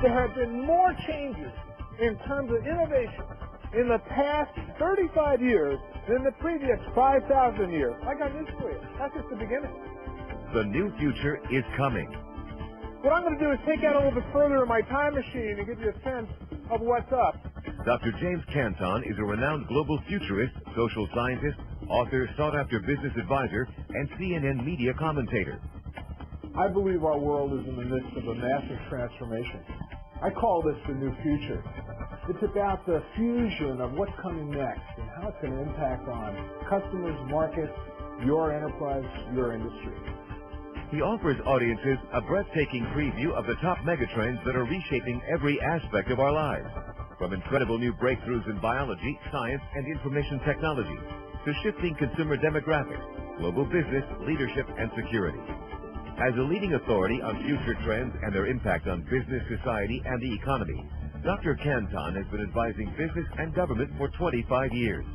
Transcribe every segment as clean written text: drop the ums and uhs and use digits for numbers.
There have been more changes in terms of innovation in the past 35 years than the previous 5,000 years. I got news for you. That's just the beginning. The new future is coming. What I'm going to do is take out a little bit further in my time machine and give you a sense of what's up. Dr. James Canton is a renowned global futurist, social scientist, author, sought-after business advisor, and CNN media commentator. I believe our world is in the midst of a massive transformation. I call this the new future. It's about the fusion of what's coming next and how it's going to impact on customers, markets, your enterprise, your industry. He offers audiences a breathtaking preview of the top megatrends that are reshaping every aspect of our lives, from incredible new breakthroughs in biology, science, and information technology, to shifting consumer demographics, global business, leadership, and security. As a leading authority on future trends and their impact on business, society, and the economy, Dr. Canton has been advising business and government for 25 years.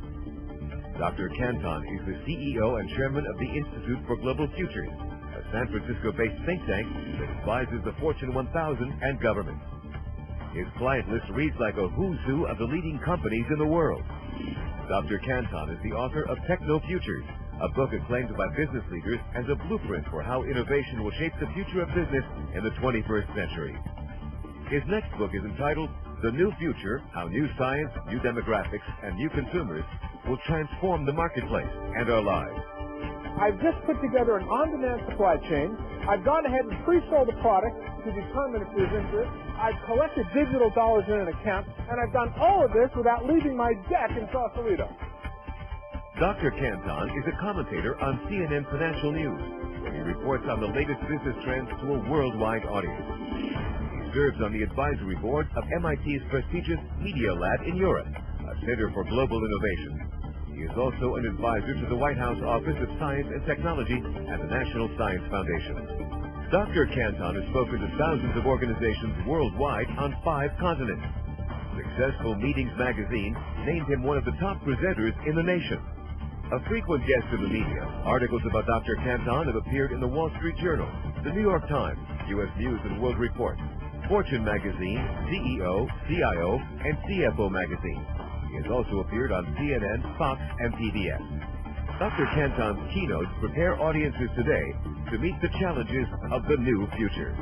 Dr. Canton is the CEO and chairman of the Institute for Global Futures, a San Francisco-based think tank that advises the Fortune 1000 and government. His client list reads like a who's who of the leading companies in the world. Dr. Canton is the author of Technofutures, a book acclaimed by business leaders as a blueprint for how innovation will shape the future of business in the 21st century. His next book is entitled The New Future, How New Science, New Demographics, and New Consumers Will Transform the Marketplace and Our Lives. I've just put together an on-demand supply chain. I've gone ahead and pre-sold the product to determine if there's interest. I've collected digital dollars in an account, and I've done all of this without leaving my deck in Sausalito. Dr. Canton is a commentator on CNN Financial News, where he reports on the latest business trends to a worldwide audience. He serves on the advisory board of MIT's prestigious Media Lab in Europe, a center for global innovation. He is also an advisor to the White House Office of Science and Technology and the National Science Foundation. Dr. Canton has spoken to thousands of organizations worldwide on 5 continents. Successful Meetings magazine named him one of the top presenters in the nation. A frequent guest in the media, articles about Dr. Canton have appeared in the Wall Street Journal, the New York Times, U.S. News and World Report, Fortune magazine, CEO, CIO, and CFO magazine. He has also appeared on CNN, Fox, and PBS. Dr. Canton's keynotes prepare audiences today to meet the challenges of the new future.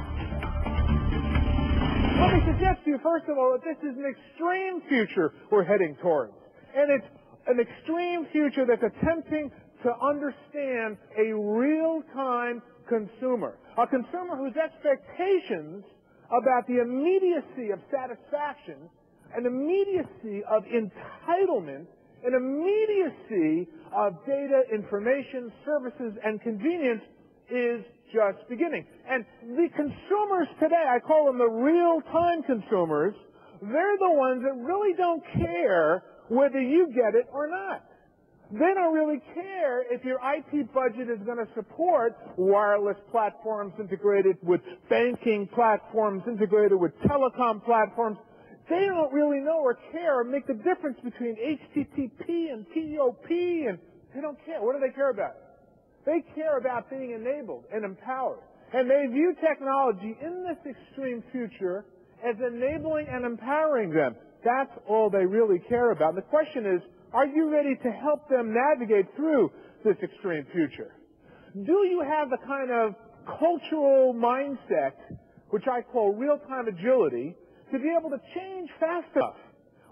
Let me suggest to you, first of all, that this is an extreme future we're heading towards. And it's an extreme future that's attempting to understand a real-time consumer. A consumer whose expectations about the immediacy of satisfaction, an immediacy of entitlement, an immediacy of data, information, services, and convenience is just beginning. And the consumers today, I call them the real-time consumers, they're the ones that really don't care whether you get it or not. They don't really care if your IT budget is going to support wireless platforms integrated with banking platforms, integrated with telecom platforms. They don't really know or care or make the difference between HTTP and TOP, and they don't care. What do they care about? They care about being enabled and empowered. And they view technology in this extreme future as enabling and empowering them. That's all they really care about. And the question is, are you ready to help them navigate through this extreme future? Do you have the kind of cultural mindset, which I call real-time agility, to be able to change fast enough?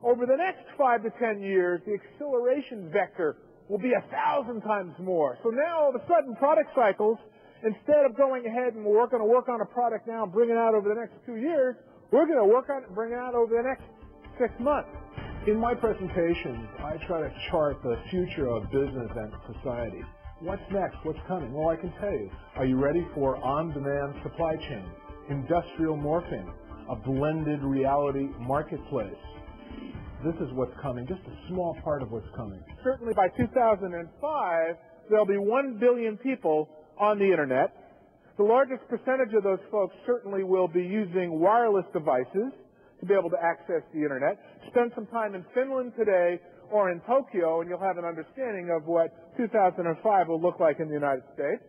Over the next 5 to 10 years, the acceleration vector will be 1,000 times more. So now, all of a sudden, product cycles, instead of going ahead and we're going to work on a product now and bring it out over the next 2 years, we're going to work on it and bring it out over the next 6 months. In my presentations, I try to chart the future of business and society. What's next? What's coming? Well, I can tell you. Are you ready for on-demand supply chain, industrial morphing, a blended reality marketplace? This is what's coming, just a small part of what's coming. Certainly by 2005, there'll be 1 billion people on the Internet. The largest percentage of those folks certainly will be using wireless devices to be able to access the Internet. Spend some time in Finland today or in Tokyo, and you'll have an understanding of what 2005 will look like in the United States.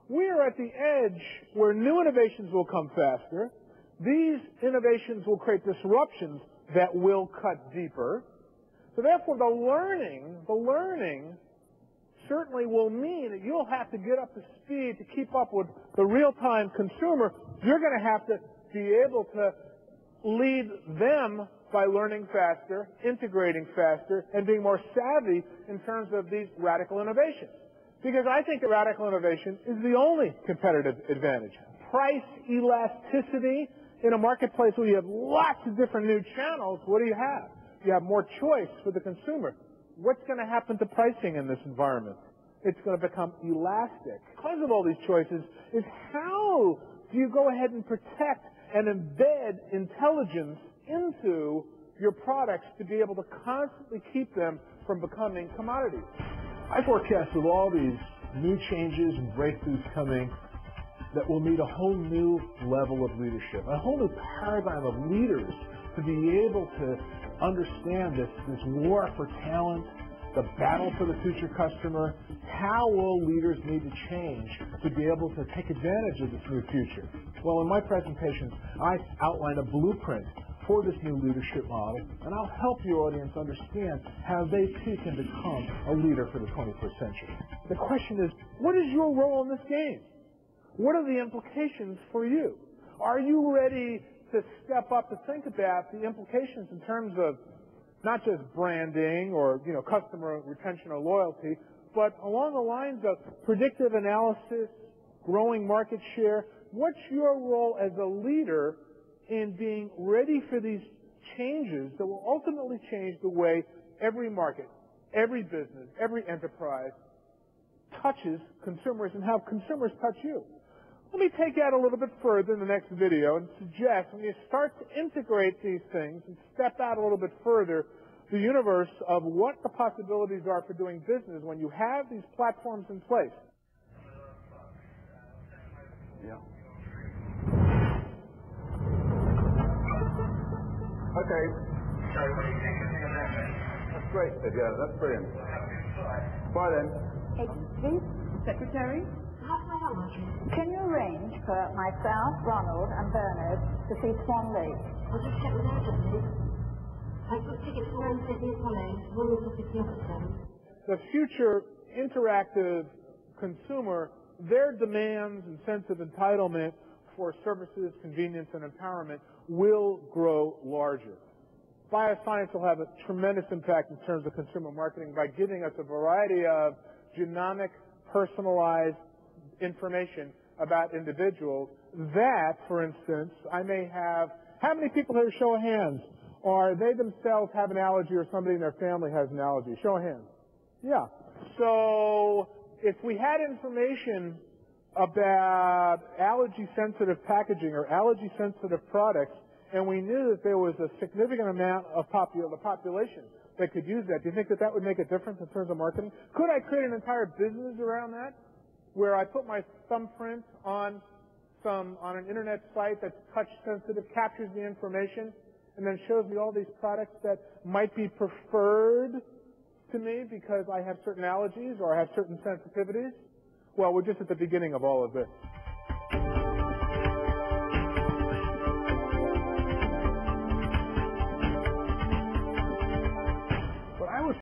We are at the edge where new innovations will come faster, These innovations will create disruptions that will cut deeper. So therefore, the learning certainly will mean that you'll have to get up to speed to keep up with the real-time consumer. You're going to have to be able to lead them by learning faster, integrating faster, and being more savvy in terms of these radical innovations. Because I think that radical innovation is the only competitive advantage. Price elasticity in a marketplace where you have lots of different new channels, what do you have? You have more choice for the consumer. What's going to happen to pricing in this environment? It's going to become elastic. Because of all these choices is how do you go ahead and protect and embed intelligence into your products to be able to constantly keep them from becoming commodities. I forecast with all these new changes and breakthroughs coming that will need a whole new level of leadership, a whole new paradigm of leaders to be able to understand this war for talent, the battle for the future customer. How will leaders need to change to be able to take advantage of this new future? Well, in my presentation, I outline a blueprint for this new leadership model, and I'll help your audience understand how they too can become a leader for the 21st century. The question is, what is your role in this game? What are the implications for you? Are you ready to step up to think about the implications in terms of not just branding or, customer retention or loyalty, but along the lines of predictive analysis, growing market share? What's your role as a leader in being ready for these changes that will ultimately change the way every market, every business, every enterprise touches consumers and how consumers touch you? Let me take that a little bit further in the next video and suggest when you start to integrate these things and step out a little bit further, the universe of what the possibilities are for doing business when you have these platforms in place. Yeah. Okay. That's great, yeah, that's brilliant. Bye then. Please, Secretary. Can you arrange for myself, Ronald, and Bernard to see Swan Lake? I'll just check with her, please. I've got tickets for Rome City College, one of the 50 officers. The future interactive consumer, their demands and sense of entitlement for services, convenience, and empowerment will grow larger. Bioscience will have a tremendous impact in terms of consumer marketing by giving us a variety of genomic, personalized information about individuals that, for instance, I may have, how many people here, show of hands, or they themselves have an allergy or somebody in their family has an allergy? Show of hands. Yeah. So if we had information about allergy-sensitive packaging or allergy-sensitive products, and we knew that there was a significant amount of the population that could use that, do you think that that would make a difference in terms of marketing? Could I create an entire business around that, where I put my thumbprint on an internet site that's touch-sensitive, captures the information, and then shows me all these products that might be preferred to me because I have certain allergies or I have certain sensitivities? Well, we're just at the beginning of all of this.